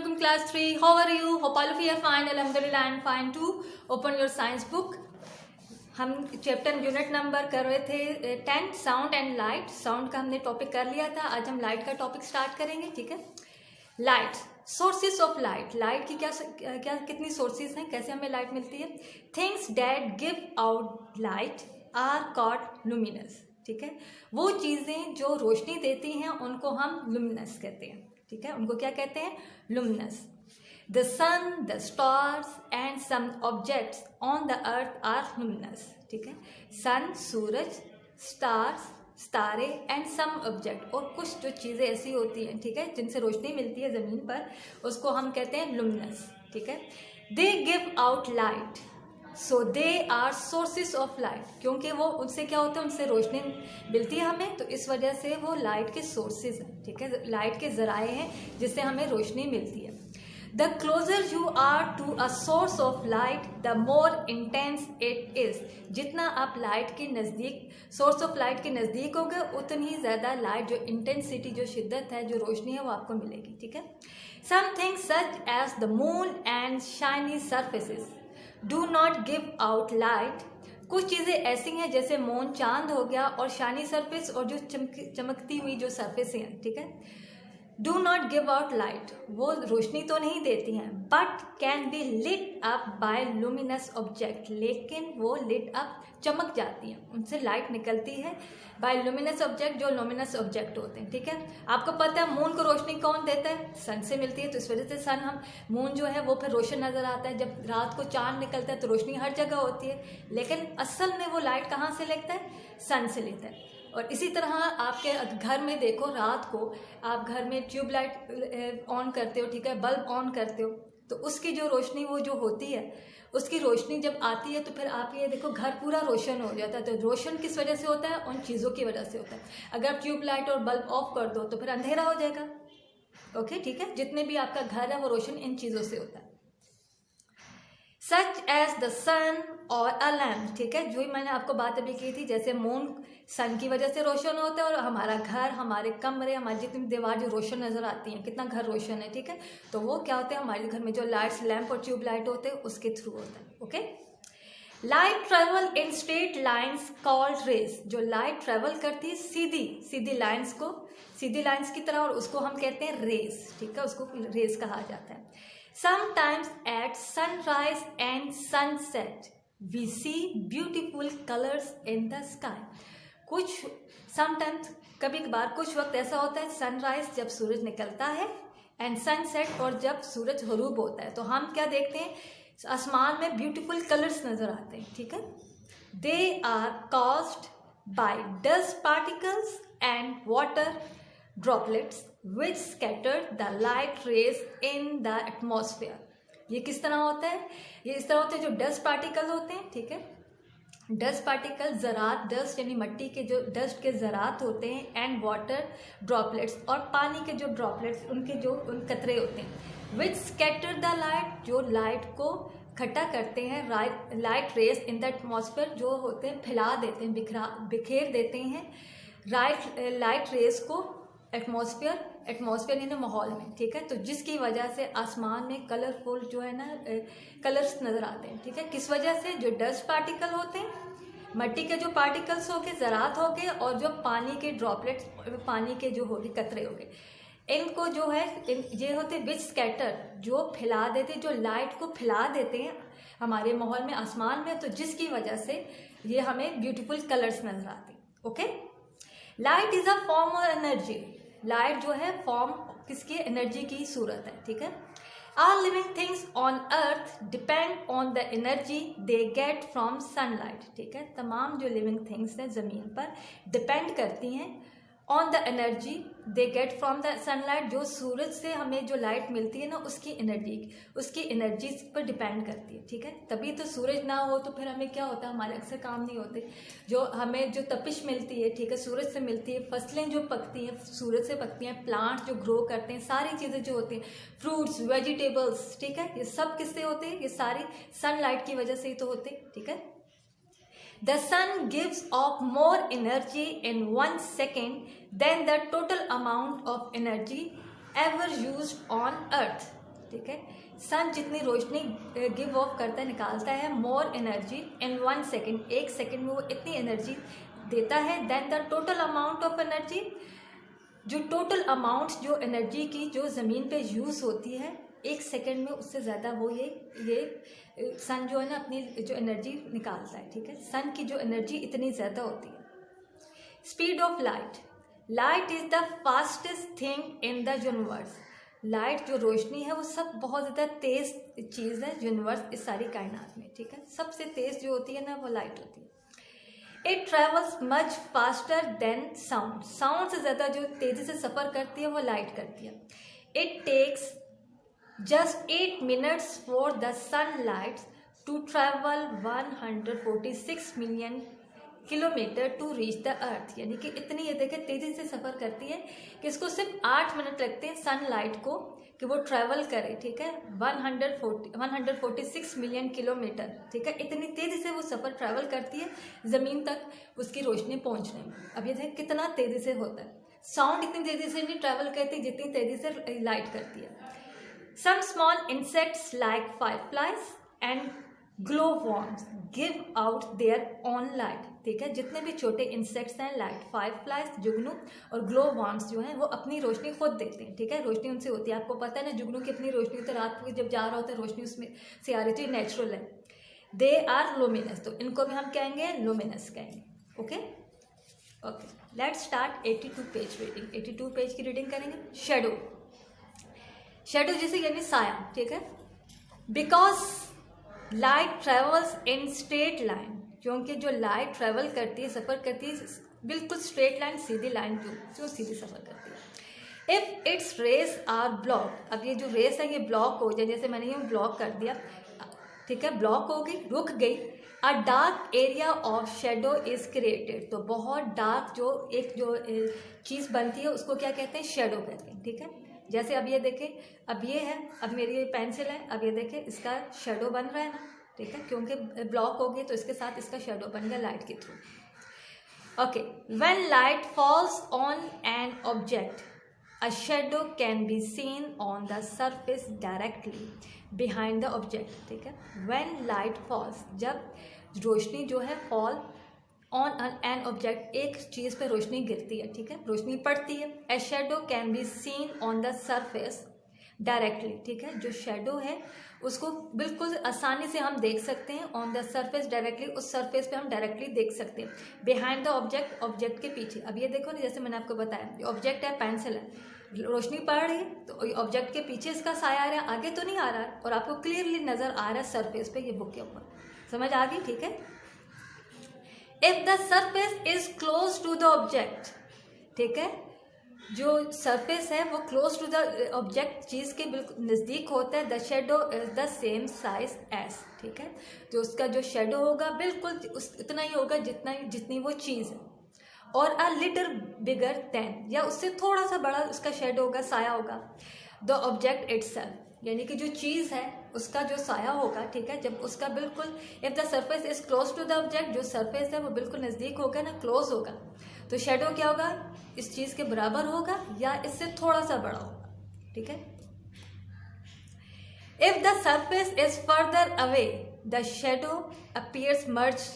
Assalamualaikum class 3. How are you? Hope all of you are fine. Alhamdulillah and fine too. Open your science book. हम chapter unit number कर रहे थे 10 sound and light. Sound का हमने topic कर लिया था. आज हम लाइट का टॉपिक स्टार्ट करेंगे. ठीक है. Light, sources of light. Light की क्या कितनी सोर्सेज हैं, कैसे हमें लाइट मिलती है. Things that give out light are called luminous. ठीक है. वो चीज़ें जो रोशनी देती हैं उनको हम लुमिनस कहते हैं. ठीक है. उनको क्या कहते हैं? Luminous. The sun, the stars and some objects on the earth are luminous. ठीक है. सन, सूरज, स्टार्स, सितारे एंड सम ऑब्जेक्ट, और कुछ जो चीज़ें ऐसी होती हैं, ठीक है, जिनसे रोशनी मिलती है ज़मीन पर, उसको हम कहते हैं लुमिनस. ठीक है. They give out light, so they are sources of light. क्योंकि वो उनसे क्या होता है, उनसे रोशनी मिलती है हमें, तो इस वजह से वो लाइट के सोर्सेज हैं. ठीक है. लाइट के ज़राए हैं जिससे हमें रोशनी मिलती है. The closer you are to a source of light, the more intense it is. जितना आप लाइट के नज़दीक, सोर्स ऑफ लाइट के नज़दीक होगे, उतनी ही ज़्यादा लाइट, जो इंटेंसिटी, जो शिद्दत है, जो रोशनी है, वो आपको मिलेगी. ठीक है. Some things such as the moon and shiny surfaces do not give out light. कुछ चीज़ें ऐसी हैं जैसे मून, चांद हो गया, और शाइनी सरफेस, और जो चमकती हुई जो सरफेस हैं. ठीक है. Do not give out light, वो रोशनी तो नहीं देती हैं, but can be lit up by luminous object. लेकिन वो लिट अप, चमक जाती हैं, उनसे लाइट निकलती है बाय लुमिनस ऑब्जेक्ट, जो लुमिनस ऑब्जेक्ट होते हैं. ठीक है. आपको पता है मून को रोशनी कौन देता है? सन से मिलती है. तो इस वजह से सन, हम मून जो है वो फिर रोशन नज़र आता है. जब रात को चांद निकलता है तो रोशनी हर जगह होती है, लेकिन असल में वो लाइट कहाँ से लेता है? सन से लेता है. और इसी तरह आपके घर में देखो, रात को आप घर में ट्यूबलाइट ऑन करते हो, ठीक है, बल्ब ऑन करते हो, तो उसकी जो रोशनी वो जो होती है, उसकी रोशनी जब आती है तो फिर आप ये देखो घर पूरा रोशन हो जाता है. तो रोशन किस वजह से होता है? उन चीज़ों की वजह से होता है. अगर ट्यूबलाइट और बल्ब ऑफ कर दो तो फिर अंधेरा हो जाएगा. ओके. ठीक है. जितने भी आपका घर है वो रोशन इन चीज़ों से होता है. सच एज द सन और अ लैम्प. ठीक है. जो ही मैंने आपको बात अभी की थी, जैसे मून सन की वजह से रोशन होता है, और हमारा घर, हमारे कमरे, हमारी जितनी दीवार जो रोशन नज़र आती हैं, कितना घर रोशन है. ठीक है. तो वो क्या होता है, हमारे घर में जो लाइट्स, लैम्प और ट्यूब लाइट होते हैं, उसके थ्रू होता है. Okay. Light travel in straight lines called rays. जो लाइट ट्रेवल करती है सीधी सीधी लाइन्स को, सीधी लाइन्स की तरह, और उसको हम कहते हैं रेज. ठीक है. उसको रेज कहा जाता है. Sometimes at sunrise and sunset we see beautiful colors in the sky. कुछ sometimes, कभी कभार, कुछ वक्त ऐसा होता है, सनराइज जब सूरज निकलता है, एंड सनसेट, और जब सूरज ग़रूब होता है, तो हम क्या देखते हैं, आसमान में ब्यूटीफुल कलर्स नज़र आते हैं. ठीक है. They are caused by dust particles and water droplets which scatter the light rays in the atmosphere. ये किस तरह होता है? ये इस तरह होता है, जो डस्ट पार्टिकल होते हैं. ठीक है. डस्ट पार्टिकल, ज़रात, डस्ट यानी मिट्टी के जो डस्ट के ज़रात होते हैं, एंड वाटर ड्रॉपलेट्स, और पानी के जो ड्रॉपलेट्स, उनके जो उन कतरे होते हैं, विच स्कैटर द लाइट, जो लाइट को इकट्ठा करते हैं, light rays in the atmosphere, जो होते हैं फैला देते हैं, बिखेर देते हैं लाइट रेस को एटमॉस्फेयर यानी माहौल में. ठीक है. तो जिसकी वजह से आसमान में कलरफुल जो है ना, कलर्स नज़र आते हैं. ठीक है. किस वजह से? जो डस्ट पार्टिकल होते हैं, मिट्टी के जो पार्टिकल्स हो गए, ज़रात हो गए, और जो पानी के ड्रॉपलेट्स, पानी के जो हो गए कतरे हो गए, इनको जो है, ये होते विच स्कैटर, जो फैला देते, जो लाइट को फैला देते हैं हमारे माहौल में, आसमान में, तो जिसकी वजह से ये हमें ब्यूटीफुल कलर्स नज़र आते हैं. Okay. Light is a form of energy. Light जो है फॉर्म किसकी? एनर्जी की सूरत है. ठीक है. All living things on earth depend on the energy they get from sunlight. ठीक है. तमाम जो लिविंग थिंग्स हैं ज़मीन पर डिपेंड करती हैं on the energy they get from the sunlight. जो सूरज से हमें जो लाइट मिलती है ना, उसकी एनर्जी पर डिपेंड करती है. ठीक है. तभी तो सूरज ना हो तो फिर हमें क्या होता है, हमारे अक्सर काम नहीं होते. जो हमें जो तपिश मिलती है, ठीक है, सूरज से मिलती है, फसलें जो पकती हैं सूरज से पकती हैं, प्लांट्स जो ग्रो करते हैं, सारी चीज़ें जो होती हैं, फ्रूट्स, वेजिटेबल्स, ठीक है, ये सब किससे होते हैं? ये सारी सनलाइट की वजह से ही तो होते हैं. ठीक है. The sun gives off more energy in 1 second than the total amount of energy ever used on earth. ठीक है। सन जितनी रोशनी गिव ऑफ करता है, निकालता है more energy in 1 second, 1 second में वो इतनी एनर्जी देता है than the total amount of energy, जो टोटल अमाउंट जो एनर्जी की जो ज़मीन पे यूज़ होती है 1 सेकेंड में, उससे ज़्यादा वो ये सन जो है ना अपनी जो एनर्जी निकालता है, ठीक है। सन की जो एनर्जी इतनी ज़्यादा होती है। Speed of light, light is the fastest thing in the universe. Light जो रोशनी है वो सब बहुत ज़्यादा तेज़ चीज़ है यूनिवर्स, इस सारी कायनात में, ठीक है। सबसे तेज़ जो होती है ना वो लाइट होती है। It travels much faster than sound, sound से ज़्यादा जो तेज़ी से सफ़र करती है वो लाइट करती है। It takes just 8 minutes for the sunlight to travel 146 million kilometre to reach the earth, यानी कि इतनी ये देखें तेज़ी से सफ़र करती है कि इसको सिर्फ 8 मिनट लगते हैं सनलाइट को कि वो ट्रैवल करे, ठीक है। 146 मिलियन किलोमीटर, ठीक है। इतनी तेज़ी से वो सफ़र ट्रैवल करती है ज़मीन तक उसकी रोशनी पहुंचने में। अब ये देखें कितना तेज़ी से होता है। साउंड इतनी तेज़ी से नहीं ट्रैवल करती जितनी तेज़ी से लाइट करती है। Some small insects like fireflies and glow worms give out their own light, ठीक है। जितने भी छोटे इंसेक्ट्स हैं लाइक फायरफ्लाइज, जुगनू और ग्लो वॉर्म्स जो हैं वो अपनी रोशनी खुद देते हैं, ठीक है। रोशनी उनसे होती है, आपको पता है ना, जुगनू की अपनी रोशनी होती है, रात को जब जा रहा होता है रोशनी उसमें से आ रही थी, नेचुरल है। दे आर लुमिनस, तो इनको भी हम कहेंगे लुमिनस कहेंगे, okay okay. Let's start 82 page reading. 82 page की रीडिंग करेंगे। शेडो, शेडो जैसे यानी साया, ठीक है। Because light travels in straight line, क्योंकि जो लाइट ट्रेवल करती है, सफ़र करती है बिल्कुल स्ट्रेट लाइन, सीधी लाइन जो सीधी सफ़र करती है। If its rays are block, अब ये जो रेस है ये ब्लॉक हो जाए, जैसे मैंने ये ब्लॉक कर दिया, ठीक है, ब्लॉक हो गई, रुक गई। अ dark area of shadow is created, तो बहुत डार्क जो एक जो चीज़ बनती है उसको क्या कहते हैं, शेडो कहते हैं, ठीक है। जैसे अब ये देखें, अब ये है, अब मेरी ये पेंसिल है, अब ये देखें इसका शेडो बन रहा है ना, ठीक है, क्योंकि ब्लॉक हो गई तो इसके साथ इसका शेडो बन गया लाइट के through. Okay, when light falls on an object a shadow can be seen on the surface directly behind the object, ठीक है। व्हेन लाइट फॉल्स, जब रोशनी जो है फॉल ऑन एन ऑब्जेक्ट, एक चीज़ पे रोशनी गिरती है, ठीक है, रोशनी पड़ती है। A shadow can be seen on the surface directly, ठीक है। जो शेडो है उसको बिल्कुल आसानी से हम देख सकते हैं ऑन द सरफेस डायरेक्टली, उस सरफेस पे हम डायरेक्टली देख सकते हैं। बिहाइंड द ऑब्जेक्ट, ऑब्जेक्ट के पीछे। अब ये देखो ना, जैसे मैंने आपको बताया ऑब्जेक्ट है, पेंसिल है, रोशनी पड़ रही है तो ऑब्जेक्ट के पीछे इसका साया आ रहा है, आगे तो नहीं आ रहा है, और आपको क्लियरली नज़र आ रहा है सरफेस पे ये बुक के ऊपर। समझ आ गई, ठीक है। If the surface is close to the object, ठीक है, जो सरफेस है वो क्लोज टू द ऑब्जेक्ट, चीज़ के बिल्कुल नज़दीक होता है। The shadow is the same size as, ठीक है, तो उसका जो शेडो होगा बिल्कुल इतना ही होगा जितनी वो चीज़ है। और अ लिटिल बिगर देन, या उससे थोड़ा सा बड़ा उसका शेडो होगा, साया होगा। द ऑब्जेक्ट इटसेल्फ, यानी कि जो चीज़ है उसका जो साया होगा, ठीक है, जब उसका बिल्कुल, if the surface is close to the object, जो सरफेस है वो बिल्कुल नज़दीक होगा ना, क्लोज होगा, तो शेडो क्या होगा, इस चीज़ के बराबर होगा या इससे थोड़ा सा बड़ा होगा, ठीक है। If the surface is further away the shadow appears much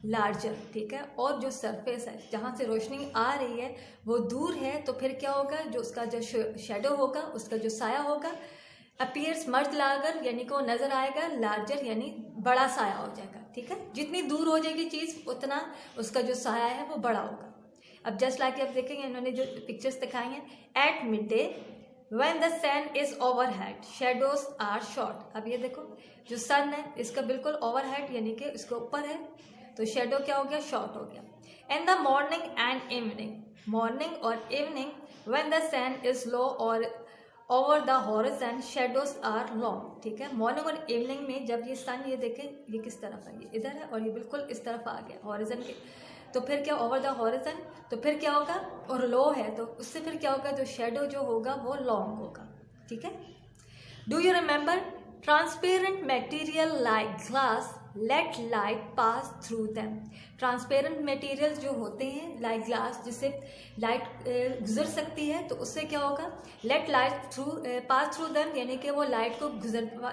larger, ठीक है, और जो सरफेस है जहाँ से रोशनी आ रही है वो दूर है, तो फिर क्या होगा, जो उसका जो शेडो होगा, उसका जो साया होगा, अपीयर्स मच लार्जर, यानी कि वो नज़र आएगा, लार्जर यानी बड़ा साया हो जाएगा, ठीक है। जितनी दूर हो जाएगी चीज़ उतना उसका जो साया है वो बड़ा होगा। अब जस्ट लाइक आप देखेंगे, इन्होंने जो पिक्चर्स दिखाई हैं, at midday when the sun is overhead shadows are short. अब ये देखो, जो सन है इसका बिल्कुल ओवरहेड यानी कि इसके ऊपर है, तो शेडो क्या हो गया, शॉर्ट हो गया। In the morning and evening, morning और evening, when the sun is low और over the horizon shadows are long, ठीक है। मॉर्निंग और इवनिंग में जब ये सन, ये देखें ये किस तरफ है, ये इधर है और ये बिल्कुल इस तरफ आ गया हॉरिजन के, तो फिर क्या, ओवर द हॉरिजन, तो फिर क्या होगा, और लो है तो उससे फिर क्या होगा, जो शेडो जो होगा वो लॉन्ग होगा, ठीक है। Do you remember transparent material like glass let light pass through them. Transparent materials जो होते हैं लाइक ग्लास, जिससे लाइट गुजर सकती है, तो उससे क्या होगा, let light through pass through them, यानी कि वो लाइट को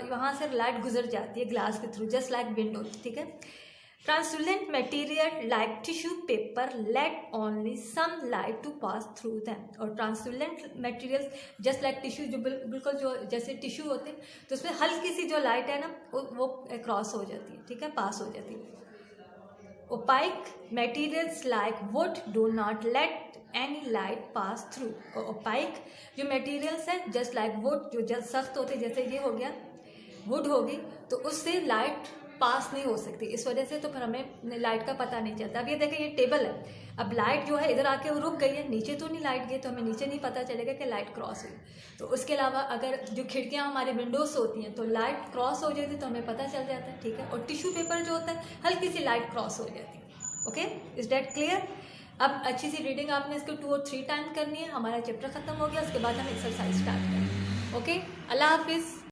वहाँ से लाइट गुजर जाती है ग्लास के थ्रू, जस्ट लाइक विंडो, ठीक है। Translucent material like tissue paper let only some light to pass through them. और translucent material just like tissue, जो बिल्कुल जो जैसे टिश्यू होते हैं, तो उसमें हल्की सी जो लाइट है ना वो क्रॉस हो जाती है, ठीक है, पास हो जाती है। Opaque materials like wood do not let any light pass through. और ओपाइक जो मटेरियल्स हैं जस्ट लाइक वुड, जो सख्त होते हैं, जैसे ये हो गया वुड होगी, तो उससे लाइट पास नहीं हो सकती, इस वजह से तो फिर हमें लाइट का पता नहीं चलता। अब ये देखें, ये टेबल है, अब लाइट जो है इधर आके वो रुक गई है, नीचे तो नहीं लाइट गई, तो हमें नीचे नहीं पता चलेगा कि लाइट क्रॉस हुई। तो उसके अलावा अगर जो खिड़कियां हमारे विंडोज होती हैं, तो लाइट क्रॉस हो जाती है, तो हमें पता चल जाता है, ठीक है। और टिश्यू पेपर जो होता है, हल्की सी लाइट क्रॉस हो जाती है। Okay, is that clear? अब अच्छी सी रीडिंग आपने इसको 2 और 3 टाइम करनी है। हमारा चैप्टर खत्म हो गया, उसके बाद हम एक्सरसाइज स्टार्ट करेंगे। ओके, अल्लाह हाफिज़।